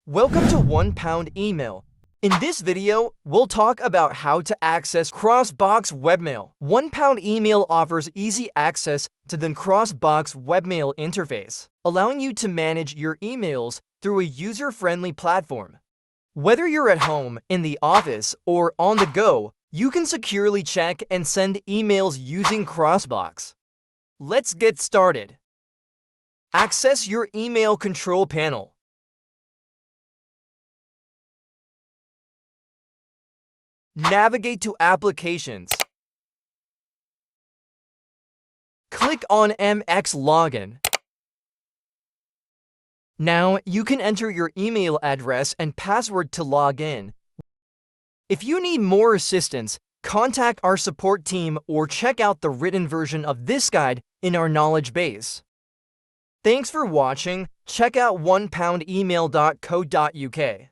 Welcome to £1 Email. In this video, we'll talk about how to access Crossbox Webmail. £1 Email offers easy access to the Crossbox Webmail interface, allowing you to manage your emails through a user-friendly platform. Whether you're at home, in the office, or on the go, you can securely check and send emails using Crossbox. Let's get started. Access your email control panel. Navigate to Applications. Click on MX Login. Now you can enter your email address and password to log in. If you need more assistance, contact our support team or check out the written version of this guide in our knowledge base. Thanks for watching. Check out 1poundemail.co.uk.